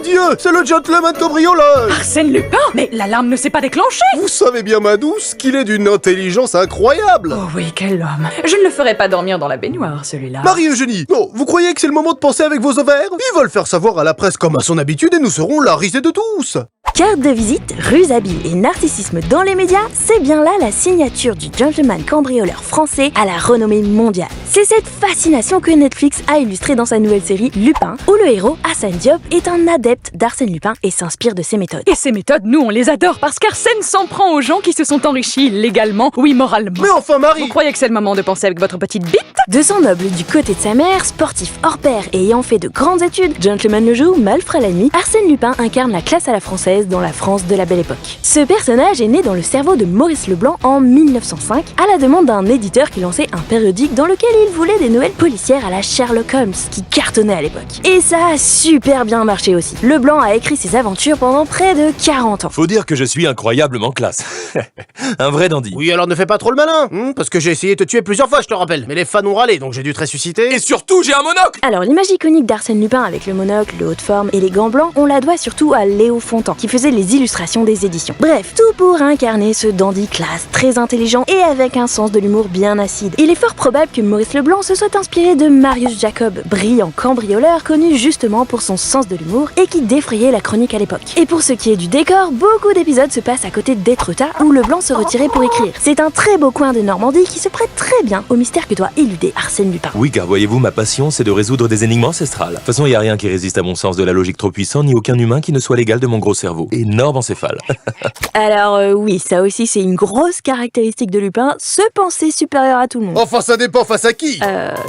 Dieu, c'est le gentleman cambrioleur! Arsène Lupin? Mais l'alarme ne s'est pas déclenchée! Vous savez bien, ma douce, qu'il est d'une intelligence incroyable! Oh oui, quel homme! Je ne le ferai pas dormir dans la baignoire, celui-là. Marie-Eugénie, non, vous croyez que c'est le moment de penser avec vos ovaires? Il va le faire savoir à la presse comme à son habitude et nous serons la risée de tous! Carte de visite, ruse habile et narcissisme dans les médias, c'est bien là la signature du gentleman cambrioleur français à la renommée mondiale. C'est cette fascination que Netflix a illustrée dans sa nouvelle série Lupin, où le héros, Arsène Diop, est un adepte d'Arsène Lupin et s'inspire de ses méthodes. Et ces méthodes, nous, on les adore parce qu'Arsène s'en prend aux gens qui se sont enrichis légalement, oui, moralement. Mais enfin, Marie! Vous croyez que c'est le moment de penser avec votre petite bite? De son noble du côté de sa mère, sportif hors pair et ayant fait de grandes études, gentleman le jour, malfrat la nuit, Arsène Lupin incarne la classe à la française dans la France de la Belle Époque. Ce personnage est né dans le cerveau de Maurice Leblanc en 1905, à la demande d'un éditeur qui lançait un périodique dans lequel il voulait des nouvelles policières à la Sherlock Holmes, qui cartonnait à l'époque. Et ça a super bien marché aussi. Leblanc a écrit ses aventures pendant près de 40 ans. Faut dire que je suis incroyablement classe. Un vrai dandy. Oui, alors ne fais pas trop le malin, parce que j'ai essayé de te tuer plusieurs fois, je te rappelle. Mais les fans ont râlé, donc j'ai dû te ressusciter. Et surtout, j'ai un monocle! Alors l'image iconique d'Arsène Lupin avec le monocle, le haut de forme et les gants blancs, on la doit surtout à Léo Fontan, qui faisait les illustrations des éditions. Bref, tout pour incarner ce dandy classe, très intelligent et avec un sens de l'humour bien acide. Il est fort probable que Maurice Leblanc se soit inspiré de Marius Jacob, brillant cambrioleur connu justement pour son sens de l'humour et qui défrayait la chronique à l'époque. Et pour ce qui est du décor, beaucoup d'épisodes se passent à côté d'Étretat où Leblanc se retirait pour écrire. C'est un très beau coin de Normandie qui se prête très bien au mystère que doit éluder Arsène Lupin. Oui, car voyez-vous, ma passion, c'est de résoudre des énigmes ancestrales. De toute façon, y a rien qui résiste à mon sens de la logique trop puissant, ni aucun humain qui ne soit l'égal de mon gros cerveau. Énorme encéphale. Alors oui, ça aussi c'est une grosse caractéristique de Lupin, se penser supérieur à tout le monde. Enfin, ça dépend face à qui?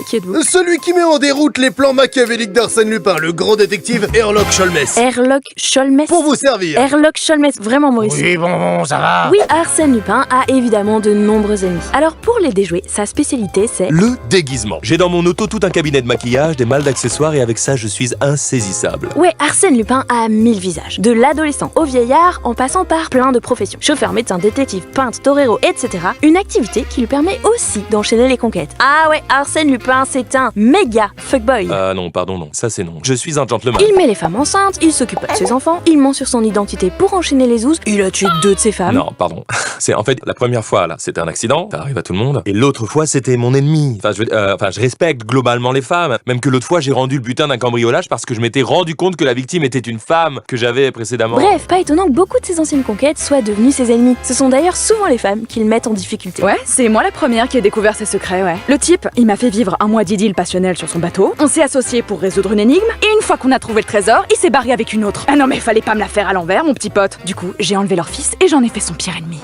Qui êtes-vous? Celui qui met en déroute les plans machiavéliques d'Arsène Lupin, le grand détective Herlock Sholmes. Herlock Sholmes. Pour vous servir. Herlock Sholmes, vraiment Maurice. Oui, bon, ça va. Oui, Arsène Lupin a évidemment de nombreux ennemis. Alors pour les déjouer, sa spécialité c'est... Le déguisement. J'ai dans mon auto tout un cabinet de maquillage, des malles d'accessoires et avec ça, je suis insaisissable. Ouais, Arsène Lupin a 1000 visages. De l'adolescent au vieillard, en passant par plein de professions. Chauffeur, médecin, détective, peintre, torero, etc. Une activité qui lui permet aussi d'enchaîner les conquêtes. Ah ouais, Arsène Lupin, c'est un méga fuckboy. Ah non, pardon, non. Ça, c'est non. Je suis un gentleman. Il met les femmes enceintes, il s'occupe pas de ses enfants, il ment sur son identité pour enchaîner les ouzes, il a tué 2 de ses femmes. Non, pardon. C'est en fait la première fois là, c'était un accident, ça arrive à tout le monde. Et l'autre fois, c'était mon ennemi. Je respecte globalement les femmes. Même que l'autre fois, j'ai rendu le butin d'un cambriolage parce que je m'étais rendu compte que la victime était une femme que j'avais précédemment. Bref, pas étonnant que beaucoup de ses anciennes conquêtes soient devenues ses ennemis. Ce sont d'ailleurs souvent les femmes qui le mettent en difficulté. Ouais, c'est moi la première qui ai découvert ses secrets, ouais. Le type, il m'a fait vivre un mois d'idylle passionnelle sur son bateau, on s'est associés pour résoudre une énigme, et une fois qu'on a trouvé le trésor, il s'est barré avec une autre. Ah non mais fallait pas me la faire à l'envers, mon petit pote. Du coup, j'ai enlevé leur fils et j'en ai fait son pire ennemi.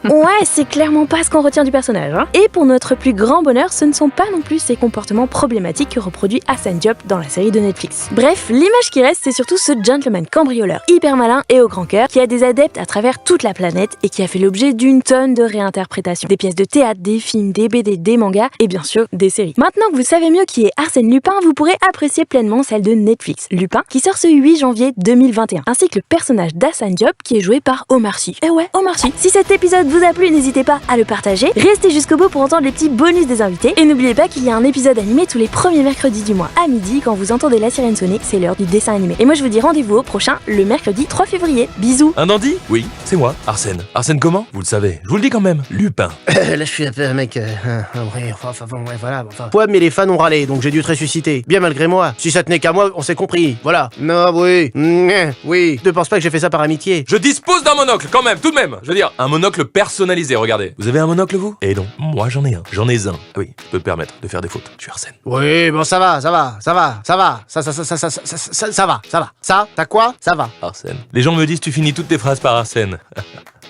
Ouais, c'est clairement pas ce qu'on retient du personnage, hein. Et pour notre plus grand bonheur, ce ne sont pas non plus ces comportements problématiques que reproduit Arsène Diop dans la série de Netflix. Bref, l'image qui reste, c'est surtout ce gentleman cambrioleur hyper malin et au grand cœur qui a des adeptes à travers toute la planète et qui a fait l'objet d'une tonne de réinterprétations. Des pièces de théâtre, des films, des BD, des mangas et bien sûr des séries. Maintenant que vous savez mieux qui est Arsène Lupin, vous pourrez apprécier pleinement celle de Netflix, Lupin, qui sort ce 8 janvier 2021, ainsi que le personnage d'Arsène Diop qui est joué par Omar Sy. Eh ouais, Omar Sy. Si cet épisode vous a plu, n'hésitez pas à le partager, restez jusqu'au bout pour entendre les petits bonus des invités et n'oubliez pas qu'il y a un épisode animé tous les premiers mercredis du mois à midi. Quand vous entendez la sirène sonner, c'est l'heure du dessin animé. Et moi je vous dis rendez-vous au prochain, le mercredi 3 février. Bisous. Un dandy? Oui, c'est moi, Arsène. Arsène comment? Vous le savez, je vous le dis quand même. Lupin. Là, je suis un peu un mec... ouais, voilà, enfin... Ouais, mais les fans ont râlé, donc j'ai dû te ressusciter. Bien malgré moi. Si ça tenait qu'à moi, on s'est compris. Voilà. Non, oui. Oui. Ne pense pas que j'ai fait ça par amitié. Je dispose d'un monocle quand même, tout de même. Je veux dire, un monocle personnalisé, regardez. Vous avez un monocle, vous? Eh non, moi j'en ai un. J'en ai un. Ah oui, je peux me permettre de faire des fautes. Je suis Arsène. Oui, bon, ça va. Ça, t'as quoi? Ça va. Arsène. Les gens me disent tu finis toutes tes phrases par Arsène.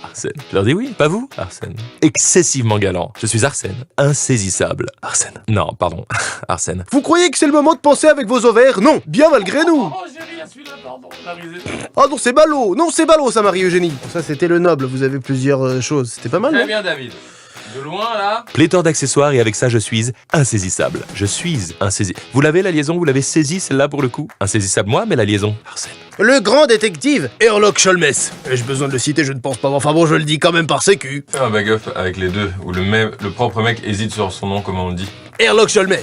Arsène. Je leur dis oui, pas vous? Arsène. Excessivement galant. Je suis Arsène. Insaisissable. Arsène. Non, pardon. Arsène. Vous croyez que c'est le moment de penser avec vos ovaires? Non, bien malgré nous. Oh, j'ai rien su là, pardon, la risée. Ah non, c'est ballot. Non, c'est ballot, ça, Marie-Eugénie. Ça, c'était le noble. Vous avez plusieurs choses. C'était pas mal, Très non? bien, David. De loin, là. Pléthore d'accessoires et avec ça je suis insaisissable. Je suis insaisissable. Vous l'avez la liaison? Vous l'avez saisie celle-là pour le coup? Insaisissable moi, mais la liaison? Arsène. Le grand détective Herlock Sholmes. Ai-je besoin de le citer? Je ne pense pas. Enfin bon, je le dis quand même par sécu. Fais un bag-up avec les deux, où le propre mec hésite sur son nom, comment on le dit. Herlock Sholmes.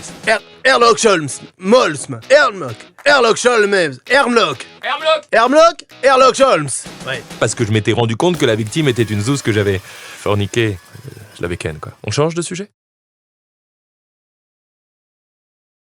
Sherlock Holmes, Molsm, Sherlock Holmes, Hermlock, Sherlock Holmes. Ouais. Parce que je m'étais rendu compte que la victime était une zouze que j'avais forniquée. Je l'avais ken, quoi. On change de sujet ?